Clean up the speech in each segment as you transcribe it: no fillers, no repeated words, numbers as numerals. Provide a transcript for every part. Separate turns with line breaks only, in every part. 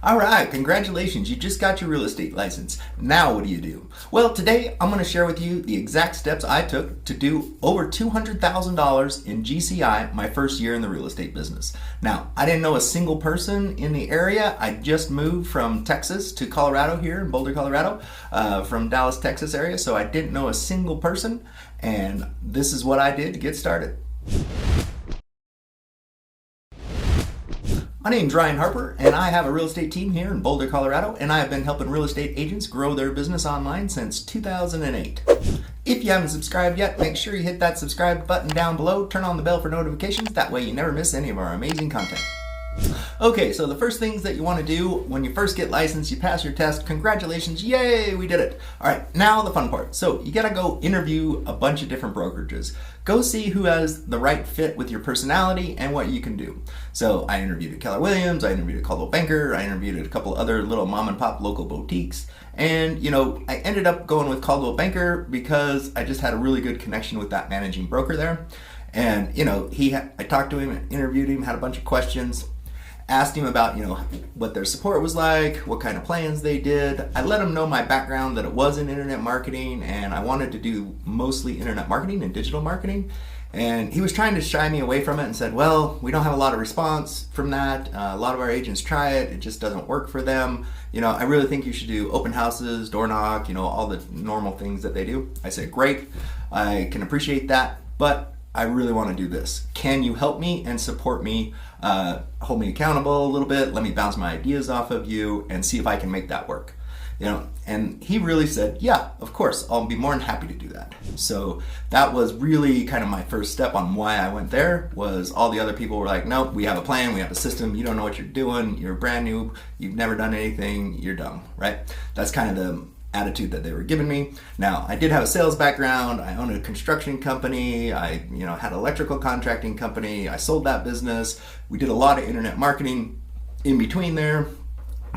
All right, congratulations, you just got your real estate license. Now what do you do? Well, today I'm going to share with you the exact steps I took to do over $200,000 in GCI my first year in the real estate business. Now, I didn't know a single person in the area. I just moved from Texas to Colorado here in Boulder, Colorado, from Dallas, Texas area, so I didn't know a single person, and this is what I did to get started. My name's Ryan Harper, and I have a real estate team here in Boulder, Colorado, and I have been helping real estate agents grow their business online since 2008. If you haven't subscribed yet, make sure you hit that subscribe button down below, turn on the bell for notifications, that way you never miss any of our amazing content. Okay, so the first things that you want to do when you first get licensed, you pass your test, congratulations, yay, we did it. All right, now the fun part. So you gotta go interview a bunch of different brokerages. Go see who has the right fit with your personality and what you can do. So I interviewed at Keller Williams, I interviewed at Coldwell Banker, I interviewed at a couple other little mom and pop local boutiques. And I ended up going with Coldwell Banker because I just had a really good connection with that managing broker there. And I talked to him, interviewed him, had a bunch of questions. Asked him about, what their support was like, what kind of plans they did. I let him know my background, that it was in internet marketing, and I wanted to do mostly internet marketing and digital marketing. And he was trying to shy me away from it and said, well, we don't have a lot of response from that. A lot of our agents try it. It just doesn't work for them. I really think you should do open houses, door knock, all the normal things that they do. I said, great, I can appreciate that, but I really want to do this. Can you help me and support me, hold me accountable a little bit, let me bounce my ideas off of you and see if I can make that work. And he really said, yeah, of course, I'll be more than happy to do that. So that was really kind of my first step on why I went there. Was all the other people were like, nope, we have a plan, we have a system, you don't know what you're doing, you're brand new, you've never done anything, you're dumb, right? That's kind of the attitude that they were giving me. Now, I did have a sales background. I owned a construction company. I, had an electrical contracting company. I sold that business. We did a lot of internet marketing in between there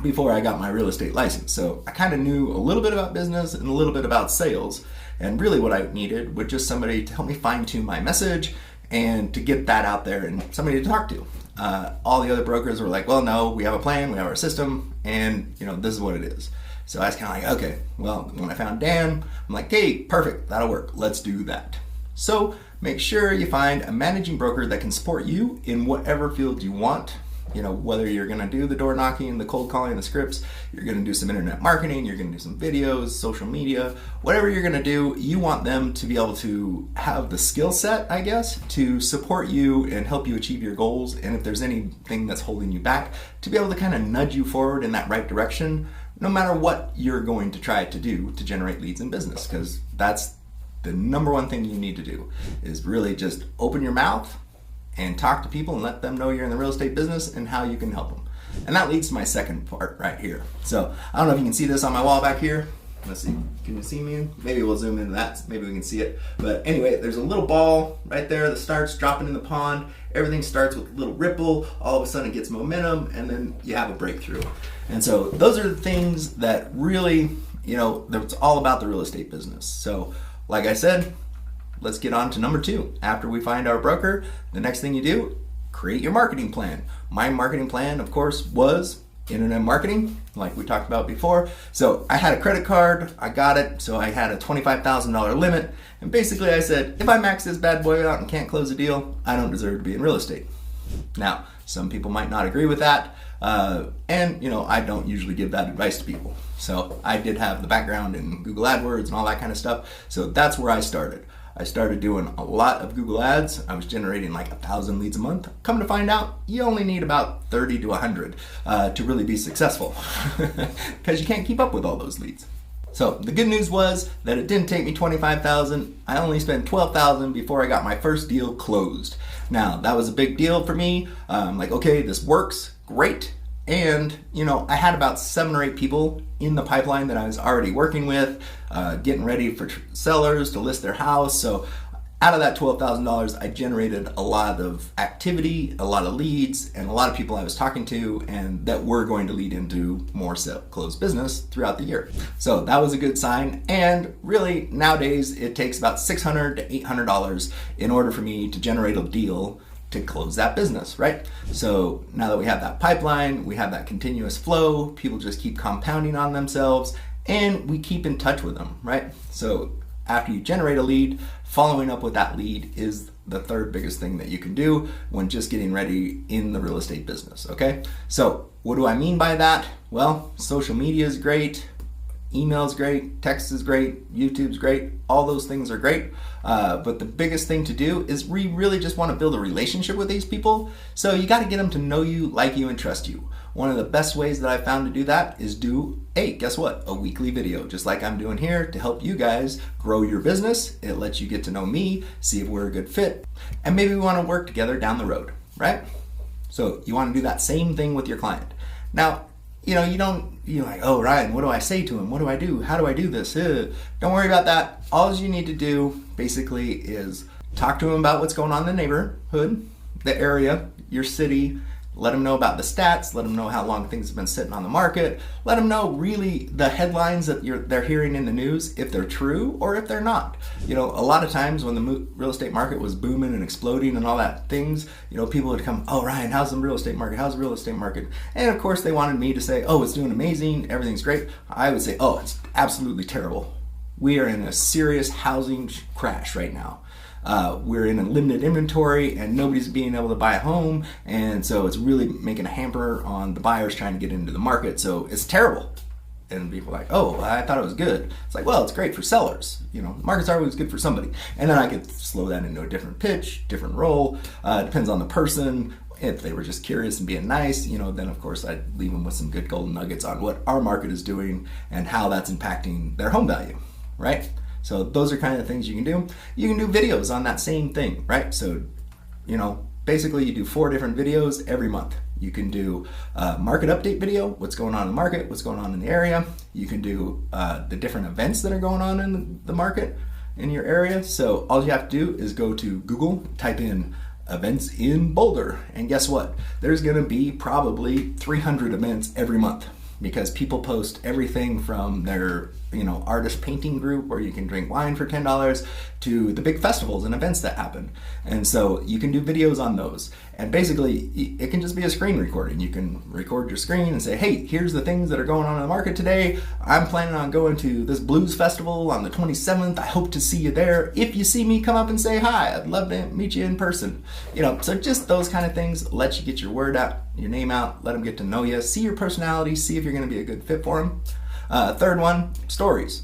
before I got my real estate license. So I kind of knew a little bit about business and a little bit about sales. And really what I needed was just somebody to help me fine tune my message and to get that out there and somebody to talk to. All the other brokers were like, well, no, we have a plan, we have our system, and this is what it is. So I was kind of like, okay, well, when I found Dan, I'm like, hey, perfect, that'll work. Let's do that. So make sure you find a managing broker that can support you in whatever field you want. Whether you're going to do the door knocking, the cold calling, the scripts, you're going to do some internet marketing, you're going to do some videos, social media, whatever you're going to do, you want them to be able to have the skill set, I guess, to support you and help you achieve your goals. And if there's anything that's holding you back, to be able to kind of nudge you forward in that right direction, no matter what you're going to try to do to generate leads in business, because that's the number one thing you need to do is really just open your mouth and talk to people and let them know you're in the real estate business and how you can help them. And that leads to my second part right here. So I don't know if you can see this on my wall back here. Let's see, can you see me? Maybe we'll zoom into that, maybe we can see it. But anyway, there's a little ball right there that starts dropping in the pond. Everything starts with a little ripple, all of a sudden it gets momentum, and then you have a breakthrough. And so those are the things that really, that's all about the real estate business. So like I said, let's get on to number 2. After we find our broker, the next thing you do, create your marketing plan. My marketing plan, of course, was internet marketing, like we talked about before. So I had a credit card, I got it, so I had a $25,000 limit, and basically I said, if I max this bad boy out and can't close a deal, I don't deserve to be in real estate. Now, some people might not agree with that, and I don't usually give that advice to people. So I did have the background in Google AdWords and all that kind of stuff, so that's where I started. I started doing a lot of Google ads. I was generating like 1,000 leads a month. Come to find out, you only need about 30 to 100 to really be successful because you can't keep up with all those leads. So the good news was that it didn't take me 25,000. I only spent 12,000 before I got my first deal closed. Now that was a big deal for me. I'm like, okay, this works, great. And, I had about 7 or 8 people in the pipeline that I was already working with, getting ready for sellers to list their house. So out of that $12,000, I generated a lot of activity, a lot of leads, and a lot of people I was talking to, and that were going to lead into more closed business throughout the year. So that was a good sign. And really, nowadays, it takes about $600 to $800 in order for me to generate a deal to close that business, right? So now that we have that pipeline, we have that continuous flow, people just keep compounding on themselves, and we keep in touch with them, right? So after you generate a lead, following up with that lead is the third biggest thing that you can do when just getting ready in the real estate business, okay? So what do I mean by that? Well, social media is great, email's great, text is great, YouTube's great, all those things are great. But the biggest thing to do is we really just want to build a relationship with these people. So you got to get them to know you, like you, and trust you. One of the best ways that I found to do that is guess what? A weekly video, just like I'm doing here to help you guys grow your business. It lets you get to know me, see if we're a good fit, and maybe we want to work together down the road, right? So you want to do that same thing with your client. Now, you're like, oh, Ryan, what do I say to him? What do I do? How do I do this? Don't worry about that. All you need to do basically is talk to him about what's going on in the neighborhood, the area, your city. Let them know about the stats, let them know how long things have been sitting on the market, let them know really the headlines that they're hearing in the news, if they're true or if they're not. A lot of times when the real estate market was booming and exploding and all that things, people would come, oh, Ryan, how's the real estate market? How's the real estate market? And of course they wanted me to say, oh, it's doing amazing, everything's great. I would say, oh, it's absolutely terrible. We are in a serious housing crash right now. We're in a limited inventory and nobody's being able to buy a home, and so it's really making a hamper on the buyers trying to get into the market, so it's terrible. And people are like, oh, I thought it was good. It's like, well, it's great for sellers. Markets are always good for somebody. And then I could slow that into a different pitch, different role. Depends on the person. If they were just curious and being nice, then of course I'd leave them with some good golden nuggets on what our market is doing and how that's impacting their home value, right? So those are kind of things you can do. You can do videos on that same thing, right? So, basically you do 4 different videos every month. You can do a market update video, what's going on in the market, what's going on in the area. You can do the different events that are going on in the market in your area. So all you have to do is go to Google, type in events in Boulder, and guess what? There's gonna be probably 300 events every month, because people post everything from their artist painting group where you can drink wine for $10 to the big festivals and events that happen. And so you can do videos on those. And basically it can just be a screen recording. You can record your screen and say, hey, here's the things that are going on in the market today. I'm planning on going to this blues festival on the 27th. I hope to see you there. If you see me, come up and say hi. I'd love to meet you in person. So just those kind of things let you get your word out, your name out, let them get to know you, see your personality, see if you're going to be a good fit for them. Third one, stories.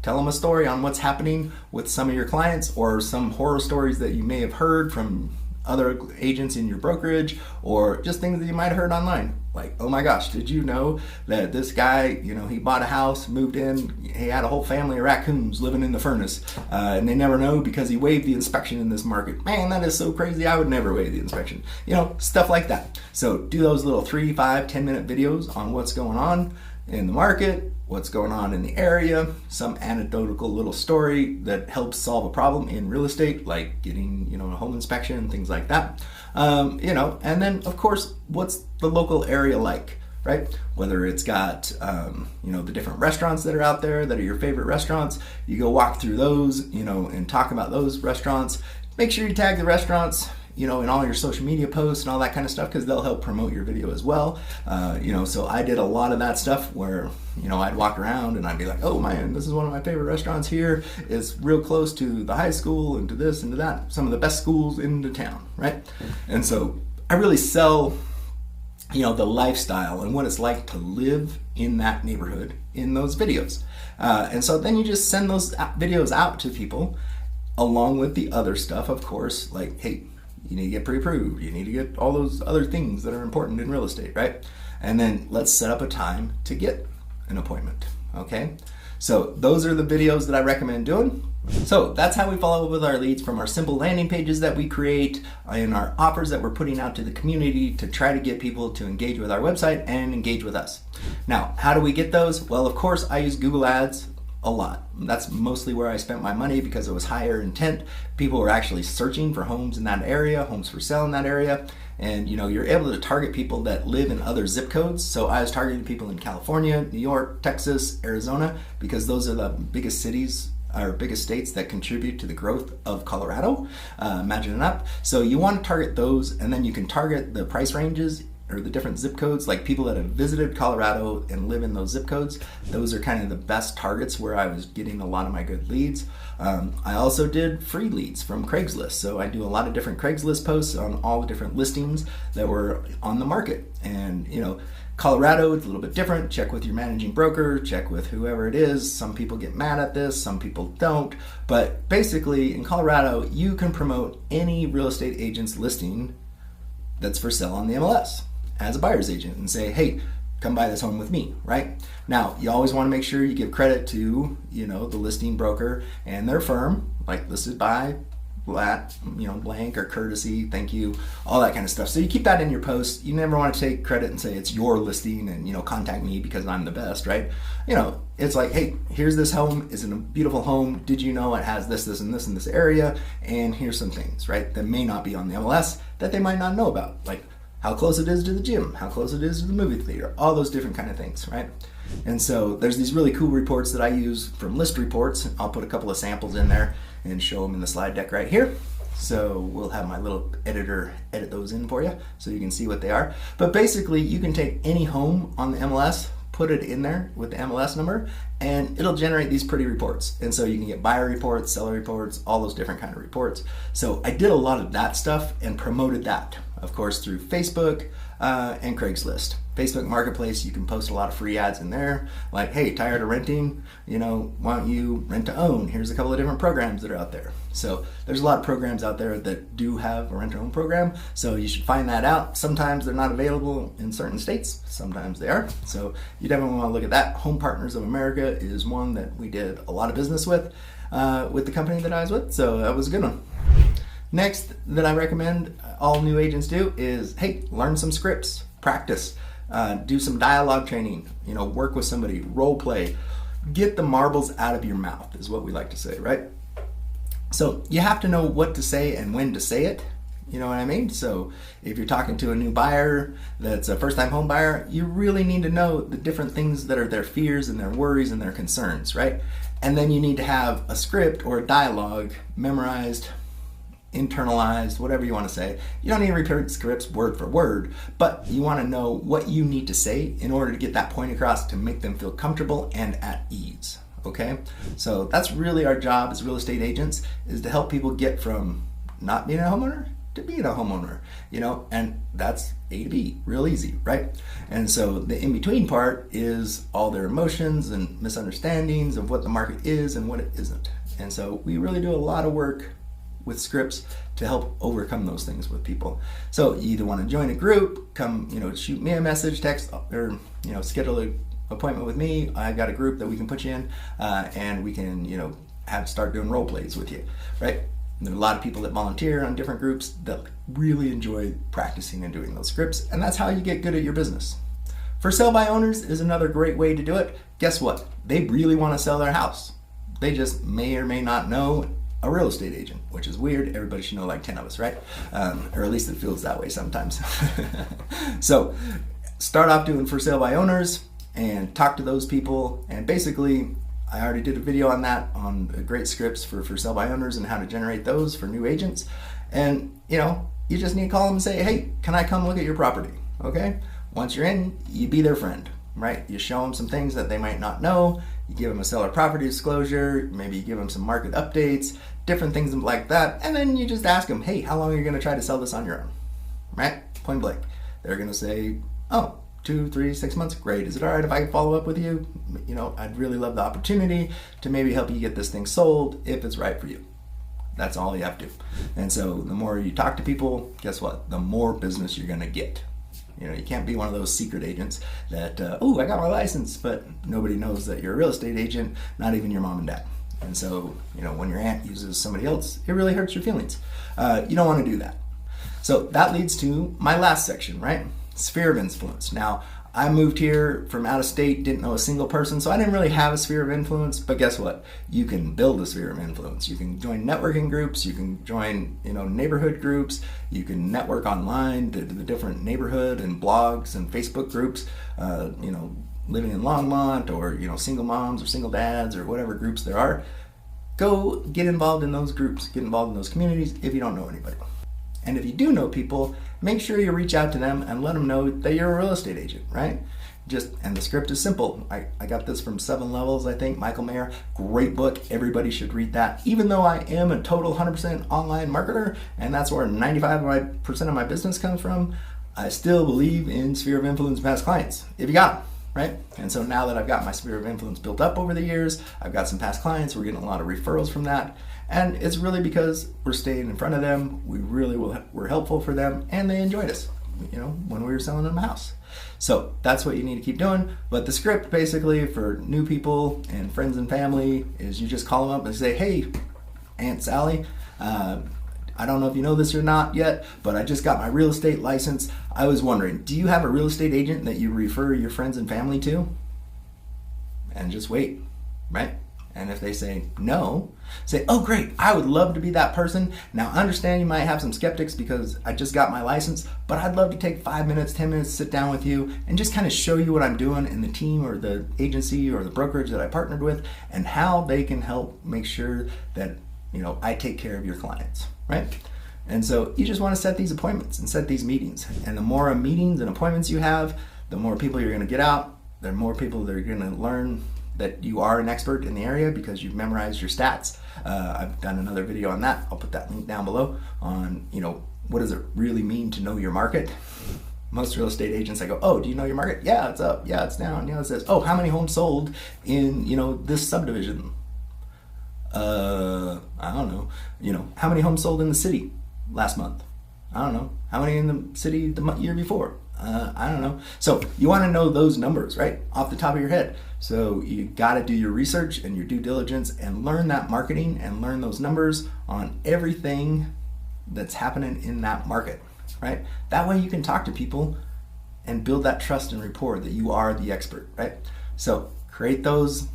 Tell them a story on what's happening with some of your clients, or some horror stories that you may have heard from other agents in your brokerage, or just things that you might have heard online. Like, oh my gosh, did you know that this guy, he bought a house, moved in, he had a whole family of raccoons living in the furnace, and they never know because he waived the inspection in this market. Man, that is so crazy. I would never waive the inspection. Stuff like that. So do those little 3, 5, 10-minute videos on what's going on in the market, what's going on in the area, some anecdotal little story that helps solve a problem in real estate, like getting, a home inspection, things like that. And then of course, what's the local area like, right? Whether it's got, the different restaurants that are out there that are your favorite restaurants, you go walk through those, and talk about those restaurants. Make sure you tag the restaurants, in all your social media posts and all that kind of stuff, because they'll help promote your video as well. So I did a lot of that stuff where, I'd walk around and I'd be like, oh man, this is one of my favorite restaurants here. It's real close to the high school and to this and to that. Some of the best schools in the town, right? And so I really sell, the lifestyle and what it's like to live in that neighborhood in those videos. And so then you just send those videos out to people along with the other stuff, of course, like, hey, you need to get pre-approved. You need to get all those other things that are important in real estate, right? And then let's set up a time to get an appointment, okay? So those are the videos that I recommend doing. So that's how we follow up with our leads, from our simple landing pages that we create and our offers that we're putting out to the community to try to get people to engage with our website and engage with us. Now, how do we get those? Well, of course, I use Google Ads a lot. That's mostly where I spent my money because it was higher intent. People were actually searching for homes in that area, homes for sale in that area. And you're able to target people that live in other zip codes. So I was targeting people in California, New York, Texas, Arizona, because those are the biggest cities our biggest states that contribute to the growth of Colorado. Imagine that. So you want to target those, and then you can target the price ranges or the different zip codes, like people that have visited Colorado and live in those zip codes. Those are kind of the best targets where I was getting a lot of my good leads. I also did free leads from Craigslist. So I do a lot of different Craigslist posts on all the different listings that were on the market. And, you know, Colorado, it's a little bit different. Check with your managing broker, check with whoever it is. Some people get mad at this, some people don't. But basically, in Colorado, you can promote any real estate agent's listing that's for sale on the MLS as a buyer's agent and say, hey, come buy this home with me, right? Now, you always want to make sure you give credit to, you know, the listing broker and their firm, like listed by blank or courtesy, thank you, all that kind of stuff. So you keep that in your post. You never want to take credit and say it's your listing and, you know, contact me because I'm the best, right? You know, it's like, hey, here's this home. It's a beautiful home. Did you know it has this, this, and this in this area? And here's some things, right, that may not be on the MLS that they might not know about, like how close it is to the gym, how close it is to the movie theater, all those different kind of things, right? And so there's these really cool reports that I use from List Reports. I'll put a couple of samples in there and show them in the slide deck right here. So we'll have my little editor edit those in for you so you can see what they are. But basically, you can take any home on the MLS, put it in there with the MLS number, and it'll generate these pretty reports. And so you can get buyer reports, seller reports, all those different kind of reports. So I did a lot of that stuff and promoted that, of course, through Facebook and Craigslist. Facebook Marketplace, you can post a lot of free ads in there, like, hey, tired of renting? You know, why don't you rent to own? Here's a couple of different programs that are out there. So there's a lot of programs out there that do have a rent to own program, so you should find that out. Sometimes they're not available in certain states, sometimes they are. So you definitely want to look at that. Home Partners of America is one that we did a lot of business with the company that I was with, so that was a good one. Next that I recommend all new agents do is, hey, learn some scripts, practice, do some dialogue training, you know, work with somebody, role play, get the marbles out of your mouth is what we like to say, right? So you have to know what to say and when to say it, you know what I mean? So if you're talking to a new buyer that's a first-time home buyer, you really need to know the different things that are their fears and their worries and their concerns, right? And then you need to have a script or a dialogue memorized, internalized, whatever you want to say. You don't need to repeat scripts word for word, but you want to know what you need to say in order to get that point across to make them feel comfortable and at ease. Okay? So that's really our job as real estate agents, is to help people get from not being a homeowner to being a homeowner, you know, and that's A to B, real easy, right? And so the in-between part is all their emotions and misunderstandings of what the market is and what it isn't. And so we really do a lot of work with scripts to help overcome those things with people. So you either want to join a group, come, you know, shoot me a message, text, or, you know, schedule an appointment with me. I've got a group that we can put you in, and we can, you know, start doing role plays with you, right? And there are a lot of people that volunteer on different groups that really enjoy practicing and doing those scripts, and that's how you get good at your business. For sell by owners is another great way to do it. Guess what? They really want to sell their house. They just may or may not know a real estate agent, which is weird. Everybody should know like 10 of us, right? Or at least it feels that way sometimes. So start off doing for sale by owners and talk to those people. And basically, I already did a video on that, on great scripts for sale by owners and how to generate those for new agents. And, you know, you just need to call them and say, hey, can I come look at your property? Okay? Once you're in, you be their friend, right? You show them some things that they might not know. You give them a seller property disclosure, maybe you give them some market updates, different things like that, and then you just ask them, hey, how long are you going to try to sell this on your own? Right? Point blank. They're going to say, oh, 2, 3, 6 months. Great. Is it all right if I follow up with you? You know, I'd really love the opportunity to maybe help you get this thing sold if it's right for you. That's all you have to. And so the more you talk to people, guess what? The more business you're going to get. You know, you can't be one of those secret agents that, oh, I got my license, but nobody knows that you're a real estate agent, not even your mom and dad. And so, you know, when your aunt uses somebody else, it really hurts your feelings. You don't want to do that. So that leads to my last section, right? Sphere of influence. Now, I moved here from out of state, didn't know a single person, so I didn't really have a sphere of influence, but guess what? You can build a sphere of influence. You can join networking groups, you can join, you know, neighborhood groups, you can network online to the different neighborhood and blogs and Facebook groups, you know, living in Longmont or, you know, single moms or single dads or whatever groups there are. go get involved in those groups, get involved in those communities if you don't know anybody. And if you do know people, make sure you reach out to them and let them know that you're a real estate agent, right? And the script is simple. I got this from 7 Levels, I think, Michael Mayer. Great book. Everybody should read that. Even though I am a total 100% online marketer, and that's where 95% of my business comes from, I still believe in sphere of influence past clients, if you got them, right? And so now that I've got my sphere of influence built up over the years, I've got some past clients, we're getting a lot of referrals from that. And it's really because we're staying in front of them, we're helpful for them, and they enjoyed us, when we were selling them a house. So that's what you need to keep doing. But the script basically for new people and friends and family is you just call them up and say, hey, Aunt Sally, I don't know if you know this or not yet, but I just got my real estate license. I was wondering, do you have a real estate agent that you refer your friends and family to? And just wait, right? And if they say no, say, oh great, I would love to be that person. Now I understand you might have some skeptics because I just got my license, but I'd love to take 5 minutes, 10 minutes, sit down with you and just kind of show you what I'm doing in the team or the agency or the brokerage that I partnered with and how they can help make sure that, I take care of your clients, right? And so you just want to set these appointments and set these meetings. And the more meetings and appointments you have, the more people you're going to get out, the more people that are going to learn that you are an expert in the area because you've memorized your stats. I've done another video on that. I'll put that link down below on, what does it really mean to know your market? Most real estate agents, I go, oh, do you know your market? Yeah, it's up. Yeah, it's down. It says, oh, how many homes sold in, this subdivision? I don't know. How many homes sold in the city last month? I don't know. How many in the city the year before? I don't know. So you want to know those numbers, right? Off the top of your head. So you got to do your research and your due diligence and learn that marketing and learn those numbers on everything that's happening in that market, right? That way you can talk to people and build that trust and rapport that you are the expert, right? So create those,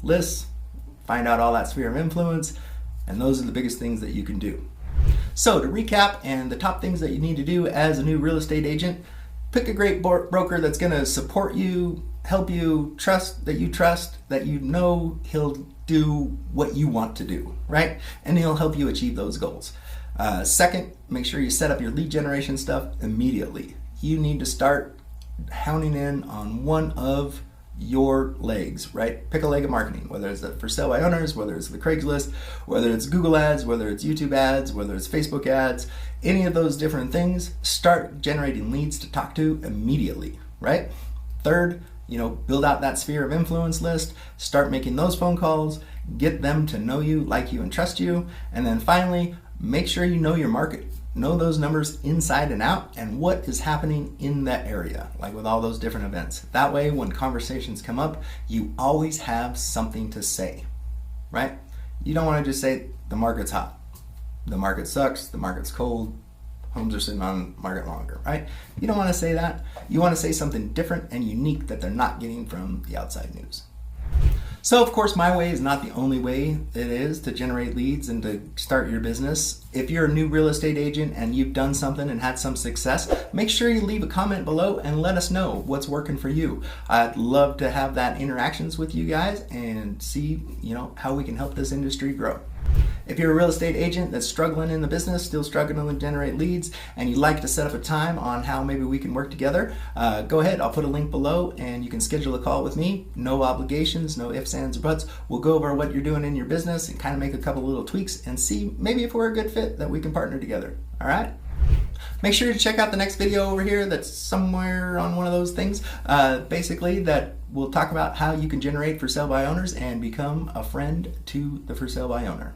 lists, find out all that sphere of influence, and those are the biggest things that you can do. So to recap, and the top things that you need to do as a new real estate agent, pick a great broker that's going to support you, help you, that he'll do what you want to do, right? And he'll help you achieve those goals. Second, make sure you set up your lead generation stuff immediately. You need to start honing in on one of your legs, right? Pick a leg of marketing, whether it's for sale by owners, whether it's the Craigslist, whether it's Google ads, whether it's YouTube ads, whether it's Facebook ads, any of those different things. Start generating leads to talk to immediately, right? Third, build out that sphere of influence list, start making those phone calls, get them to know you, like you, and trust you. And then finally, make sure you know your market. Know those numbers inside and out and what is happening in that area, like with all those different events. That way, when conversations come up, you always have something to say, right? You don't want to just say, the market's hot, the market sucks, the market's cold, homes are sitting on market longer, right? You don't want to say that. You want to say something different and unique that they're not getting from the outside news. So of course, my way is not the only way it is to generate leads and to start your business. If you're a new real estate agent and you've done something and had some success, make sure you leave a comment below and let us know what's working for you. I'd love to have that interactions with you guys and see, how we can help this industry grow. If you're a real estate agent that's struggling in the business, still struggling to generate leads, and you'd like to set up a time on how maybe we can work together, go ahead. I'll put a link below and you can schedule a call with me. No obligations, no ifs, ands, or buts. We'll go over what you're doing in your business and kind of make a couple little tweaks and see maybe if we're a good fit that we can partner together. All right? Make sure to check out the next video over here that's somewhere on one of those things. Basically, that we'll talk about how you can generate for sale by owners and become a friend to the for sale by owner.